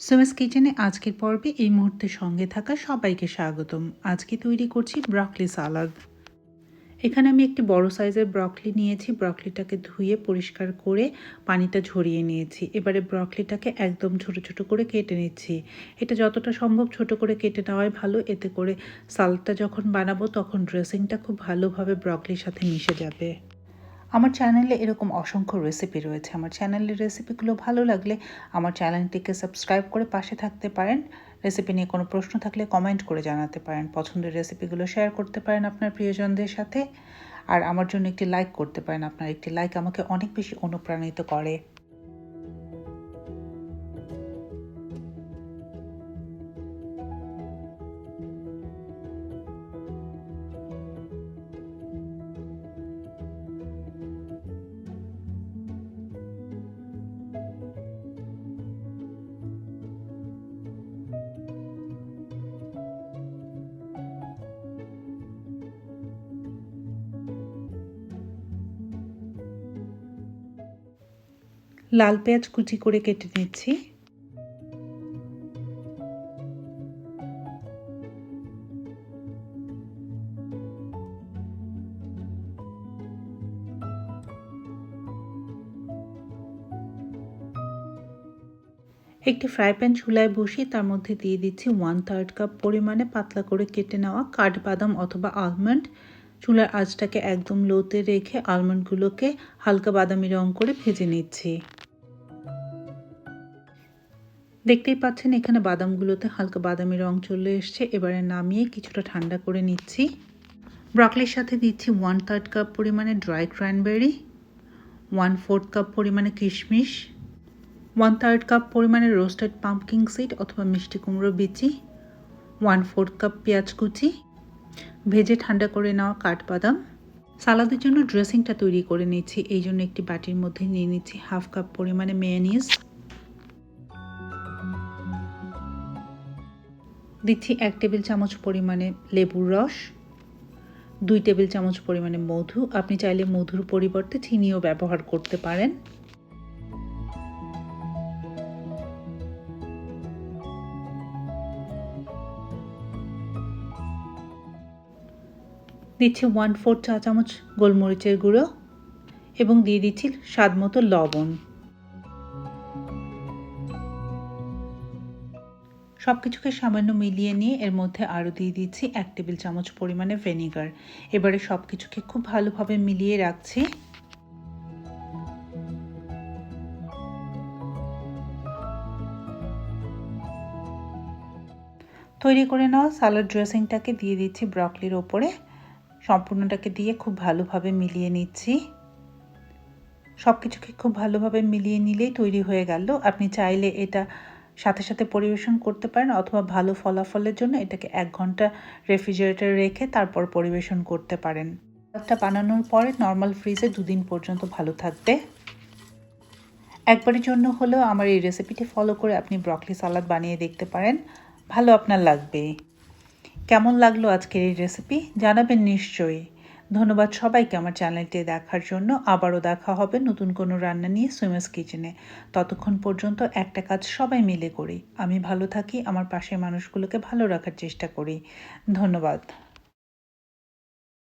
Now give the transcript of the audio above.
সুমা's কিচেনে আজকের পর্বে এই মুহূর্তে সঙ্গে থাকা সবাইকে স্বাগতম। আজকে তৈরি করছি ব্রকলি সালাদ। এখানে আমি একটি বড় সাইজের ব্রকলি নিয়েছি। ব্রকলিটাকে ধুয়ে পরিষ্কার করে পানিটা ঝরিয়ে নিয়েছি। এবারে ব্রকলিটাকে একদম ছোট ছোট করে কেটে নিচ্ছি। এটা যতটা সম্ভব ছোট করে কেটে নেওয়াই ভালো, এতে করে সালাদটা যখন বানাবো তখন ড্রেসিংটা খুব ভালোভাবে ব্রকলির সাথে মিশে যাবে। আমার চ্যানেলে এরকম অসংখ্য রেসিপি রয়েছে। আমার চ্যানেলের রেসিপিগুলো ভালো লাগলে আমার চ্যানেলটিকে সাবস্ক্রাইব করে পাশে থাকতে পারেন। রেসিপি নিয়ে কোনো প্রশ্ন থাকলে কমেন্ট করে জানাতে পারেন। পছন্দের রেসিপিগুলো শেয়ার করতে পারেন আপনার প্রিয়জনদের সাথে। আর আমার জন্য একটি লাইক করতে পারেন। আপনার একটি লাইক আমাকে অনেক বেশি অনুপ্রাণিত করে। লাল পেঁয়াজ কুচি করে কেটে নিচ্ছি। একটি ফ্রাই প্যান চুলায় বসিয়ে তার মধ্যে দিয়ে দিচ্ছি 1/3 কাপ পরিমাণে পাতলা করে কেটে নেওয়া কাঠবাদাম অথবা আলমন্ড। চুলার আঁচটাকে একদম লোতে রেখে আলমন্ডগুলোকে হালকা বাদামি রং করে ভেজে নিচ্ছি। দেখতেই পাচ্ছেন এখানে বাদামগুলোতে হালকা বাদামি রং চলে এসছে। এবারে নামিয়ে কিছুটা ঠান্ডা করে নিচ্ছি। ব্রকলির সাথে দিচ্ছি 1/3 কাপ পরিমাণে ড্রাই ক্র্যানবেরি, 1/4 কাপ পরিমাণে কিশমিশ, 1/3 কাপ পরিমাণে রোস্টেড পাম্পকিন সিড অথবা মিষ্টি কুমড়ো বিচি, 1/4 কাপ পেঁয়াজ কুচি, ভেজে ঠান্ডা করে নেওয়া কাঠবাদাম। সালাদের জন্য ড্রেসিংটা তৈরি করে নিচ্ছি। এই জন্য একটি বাটির মধ্যে নিয়ে নিচ্ছি 1/2 কাপ পরিমাণে মেয়োনিজ, দিচ্ছি 1 টেবিল চামচ পরিমাণে লেবুর রস, 2 টেবিল চামচ পরিমাণে মধু। আপনি চাইলে মধুর পরিবর্তে চিনিও ব্যবহার করতে পারেন। দিচ্ছি 1/4 চা চামচ গোলমরিচের গুঁড়ো এবং দিয়ে দিচ্ছি স্বাদ মতো লবণ। সব কিছুকে সামান্য মিলিয়ে নিয়ে এর মধ্যে আরও দিয়ে দিচ্ছি 1 টেবিল চামচ পরিমাণে ভিনেগার। এবারে সব কিছুকে খুব ভালোভাবে মিলিয়ে রাখছি। তৈরি করে নেওয়া সালাড ড্রেসিংটাকে দিয়ে দিচ্ছি ব্রকলির ওপরে। সম্পূর্ণটাকে দিয়ে খুব ভালোভাবে মিলিয়ে নিচ্ছি। সব কিছুকে খুব ভালোভাবে মিলিয়ে নিলেই তৈরি হয়ে গেল। আপনি চাইলে এটা সাথে সাথে পরিবেশন করতে পারেন অথবা ভালো ফলাফলের জন্য এটাকে 1 ঘন্টা রেফ্রিজারেটরে রেখে তারপর পরিবেশন করতে পারেন। সালাদটা বানানোর পরে নর্মাল ফ্রিজে 2 দিন পর্যন্ত ভালো থাকবে। একবারের জন্য হলেও আমার এই রেসিপিটি ফলো করে আপনি ব্রকলি সালাদ বানিয়ে দেখতে পারেন, ভালো আপনার লাগবে। কেমন লাগলো আজকের এই রেসিপি জানাবেন নিশ্চয়ই। ধন্যবাদ সবাইকে আমার চ্যানেলটি দেখার জন্য। আবারও দেখা হবে নতুন কোনো রান্না নিয়ে সুমা's কিচেনে। ততক্ষণ পর্যন্ত একটা কাজ সবাই মিলে করি। আমি ভালো থাকি, আমার পাশের মানুষগুলোকে ভালো রাখার চেষ্টা করি। ধন্যবাদ।